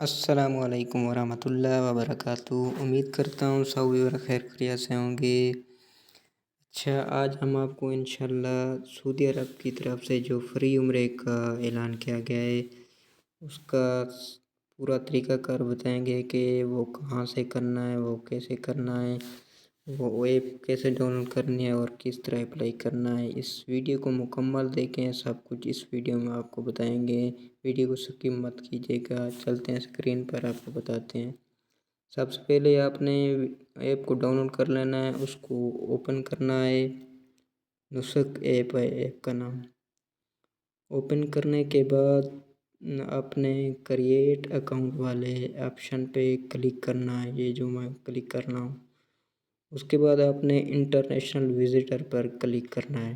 अस्सलामु अलैकुम वरहमतुल्लाहि वबरकातुहू। उम्मीद करता हूँ सब और खैर खैरियत से होंगे। अच्छा, आज हम आपको इंशाल्लाह सऊदी अरब की तरफ से जो फ्री उम्रे का ऐलान किया गया है उसका पूरा तरीक़ाकार बताएंगे कि वो कहाँ से करना है, वो कैसे करना है, वो ऐप कैसे डाउनलोड करनी है और किस तरह अप्लाई करना है। इस वीडियो को मुकम्मल देखें, सब कुछ इस वीडियो में आपको बताएंगे। वीडियो को स्किप मत कीजिएगा। चलते हैं स्क्रीन पर, आपको बताते हैं। सबसे पहले आपने ऐप को डाउनलोड कर लेना है, उसको ओपन करना है। नुस्ख ऐप है ऐप का नाम। ओपन करने के बाद आपने क्रिएट अकाउंट वाले ऑप्शन पे क्लिक करना है, ये जो मैं क्लिक कर रहा हूँ। उसके बाद आपने इंटरनेशनल विजिटर पर क्लिक करना है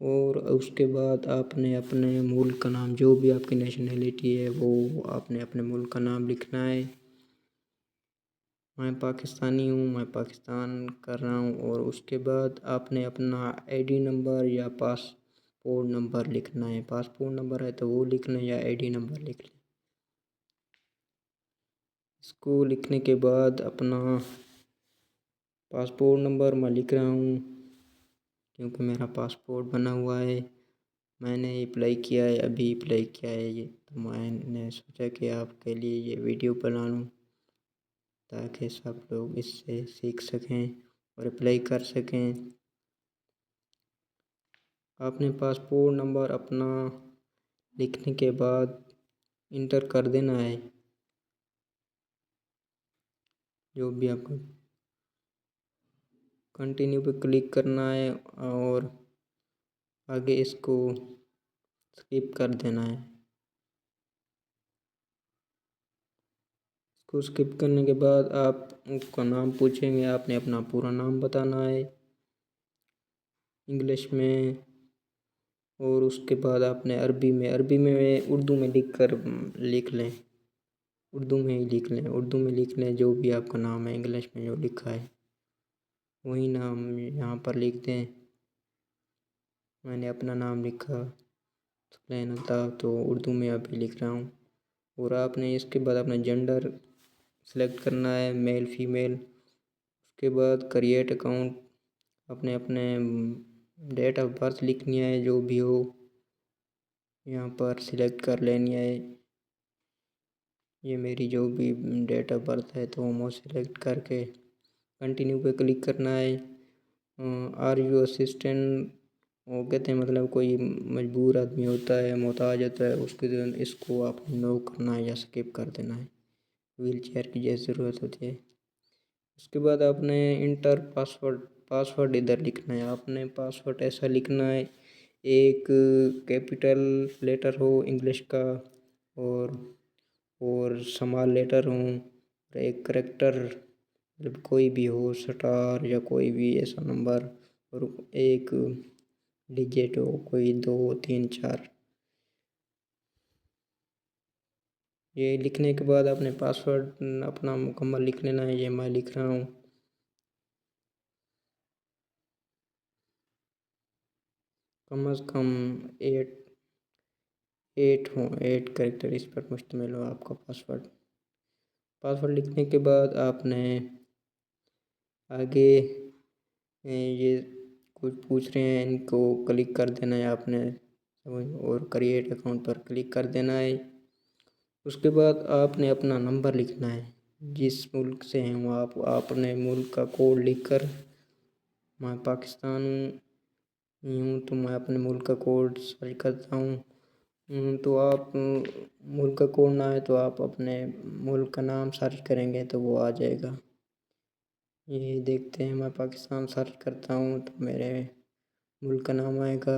और उसके बाद आपने अपने मुल्क का नाम, जो भी आपकी नेशनैलिटी है वो आपने अपने मुल्क का नाम लिखना है। मैं पाकिस्तानी हूँ, मैं पाकिस्तान कर रहा हूँ। और उसके बाद आपने अपना आईडी नंबर या पासपोर्ट नंबर लिखना है। पासपोर्ट नंबर है तो वो लिख लें या आईडी नंबर लिख लें। इसको लिखने के बाद अपना पासपोर्ट नंबर मैं लिख रहा हूँ क्योंकि मेरा पासपोर्ट बना हुआ है। मैंने अप्लाई किया है, अभी अप्लाई किया है ये, तो मैंने सोचा कि आपके लिए ये वीडियो बना लूँ ताकि सब लोग इससे सीख सकें और अप्लाई कर सकें। आपने पासपोर्ट नंबर अपना लिखने के बाद इंटर कर देना है, जो भी आपको कंटिन्यू पे क्लिक करना है और आगे इसको स्किप कर देना है। इसको स्किप करने के बाद आपका नाम पूछेंगे, आपने अपना पूरा नाम बताना है इंग्लिश में। और उसके बाद आपने अरबी में उर्दू में लिख लें, उर्दू में ही लिख लें, उर्दू में लिख लें जो भी आपका नाम है। इंग्लिश में जो लिखा है वही नाम यहाँ पर लिख दें। मैंने अपना नाम लिखा सुलैन अल्ताफ़, तो उर्दू में अभी लिख रहा हूँ। और आपने इसके बाद अपना जेंडर सेलेक्ट करना है, मेल फीमेल। उसके बाद क्रिएट अकाउंट, अपने अपने डेट ऑफ बर्थ लिखनी है, जो भी हो यहाँ पर सिलेक्ट कर लेनी है। ये मेरी जो भी डेट ऑफ बर्थ है तो वो सिलेक्ट करके कंटिन्यू पे क्लिक करना है। आर यू असिस्टेंट, वो कहते हैं मतलब कोई मजबूर आदमी होता है, मोहताज होता है, उसके लिए इसको आप नो करना है या स्किप कर देना है। व्हील चेयर की जैसे ज़रूरत होती है। उसके बाद आपने इंटर पासवर्ड इधर लिखना है। आपने पासवर्ड ऐसा लिखना है, एक कैपिटल लेटर हो इंग्लिश का और स्मॉल लेटर हो, एक करेक्टर मतलब कोई भी हो, स्टार या कोई भी ऐसा नंबर, और एक डिजिट हो, कोई 2 3 4। ये लिखने के बाद आपने पासवर्ड अपना मुकम्मल लिख लेना है। ये मैं लिख रहा हूँ। कम अज़ कम 8 करेक्टर इस पर मुश्तमिल हो आपका पासवर्ड लिखने के बाद आपने आगे ये कुछ पूछ रहे हैं, इनको क्लिक कर देना है आपने और क्रिएट अकाउंट पर क्लिक कर देना है। उसके बाद आपने अपना नंबर लिखना है, जिस मुल्क से हैं वो आपने मुल्क का कोड लिखकर, मैं पाकिस्तान हूँ तो मैं अपने मुल्क का कोड सर्च करता हूँ। तो आप मुल्क का कोड ना है तो आप अपने मुल्क का नाम सर्च करेंगे तो वो आ जाएगा। ये देखते हैं, मैं पाकिस्तान सर्च करता हूँ तो मेरे मुल्क का नाम आएगा।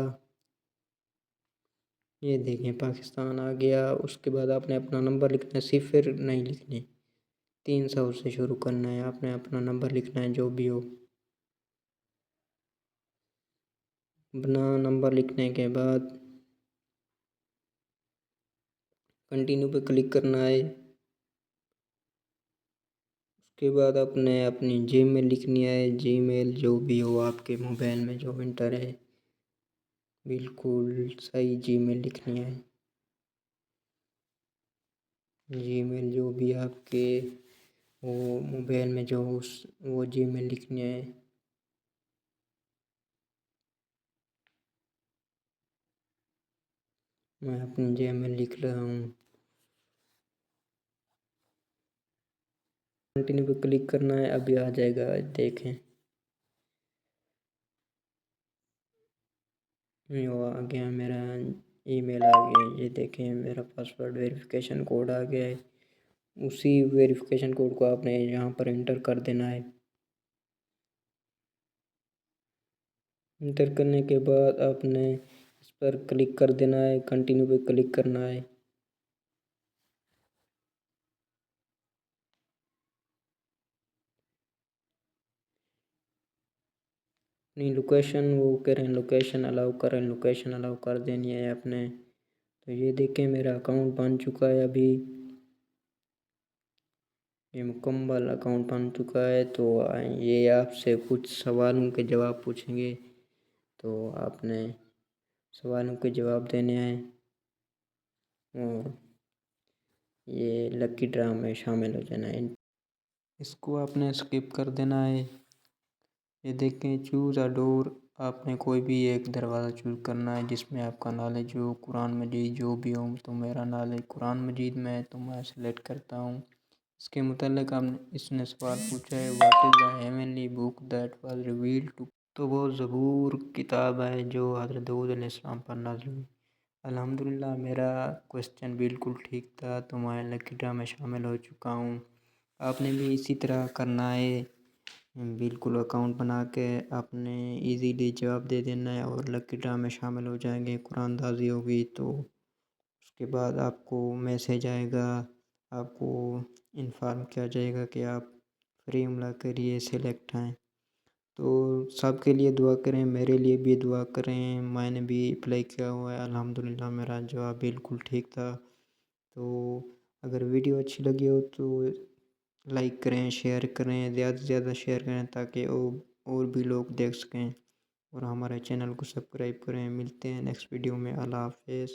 ये देखें पाकिस्तान आ गया। उसके बाद आपने अपना नंबर लिखना है, सिफर नहीं लिखनी, 300 से शुरू करना है। आपने अपना नंबर लिखना है जो भी हो। अपना नंबर लिखने के बाद कंटिन्यू पे क्लिक करना है। उसके बाद आपने अपनी जीमेल लिखनी है, जीमेल जो भी हो आपके मोबाइल में जो इंटर है, बिल्कुल सही जीमेल लिखनी है। جی میل جو بھی آپ کے وہ موبائل میں جو وہ جی میل لکھنے ہے. میں اپنی جی میل لکھ رہا ہوں. کنٹینیو پہ کلک کرنا ہے. ابھی آ جائے گا دیکھیں. وہ آ گیا میرا ای میل آ گیا. یہ دیکھیں میرا پاسورڈ ویریفیکیشن کوڈ آ گیا ہے. اسی ویریفیکیشن کوڈ کو آپ نے یہاں پر انٹر کر دینا ہے. انٹر کرنے کے بعد آپ نے اس پر کلک کر دینا ہے. کنٹینیو پہ کلک کرنا ہے. اپنی لوکیشن وہ کریں، لوکیشن الاؤ کریں، لوکیشن الاؤ کر دینی ہے آپ نے. تو یہ دیکھیں میرا اکاؤنٹ بن چکا ہے. ابھی یہ مکمل اکاؤنٹ بن چکا ہے. تو یہ آپ سے کچھ سوالوں کے جواب پوچھیں گے. تو آپ نے سوالوں کے جواب دینے ہیں اور یہ لکی ڈرا میں شامل ہو جانا ہے. اس کو آپ نے اسکپ کر دینا ہے. یہ دیکھیں چوز اے ڈور. آپ نے کوئی بھی ایک دروازہ چوز کرنا ہے جس میں آپ کا نالج ہو، قرآن مجید جو بھی ہو. تو میرا نالج قرآن مجید میں ہے تو میں سلیکٹ کرتا ہوں. اس کے متعلق اس نے سوال پوچھا ہے what is the heavenly book that was revealed to. تو وہ زبور کتاب ہے جو حضرت داؤد علیہ السلام پر نازل ہوئی. الحمدللہ میرا کوسچن بالکل ٹھیک تھا تو میں لکی ڈرا میں شامل ہو چکا ہوں. آپ نے بھی اسی طرح کرنا ہے. بالکل اکاؤنٹ بنا کے آپ نے ایزیلی جواب دے دینا ہے اور لکی ڈرا میں شامل ہو جائیں گے. قرآن دازی ہوگی تو اس کے بعد آپ کو میسیج آئے گا. آپ کو انفارم کیا جائے گا کہ آپ فری عملہ کے لیے سلیکٹ ہیں. تو سب کے لیے دعا کریں، میرے لیے بھی دعا کریں. میں نے بھی اپلائی کیا ہوا ہے. الحمدللہ میرا جواب بالکل ٹھیک تھا. تو اگر ویڈیو اچھی لگی ہو تو لائک کریں، شیئر کریں، زیادہ سے زیادہ شیئر کریں تاکہ اور بھی لوگ دیکھ سکیں. اور ہمارے چینل کو سبسکرائب کریں. ملتے ہیں نیکسٹ ویڈیو میں. اللہ حافظ.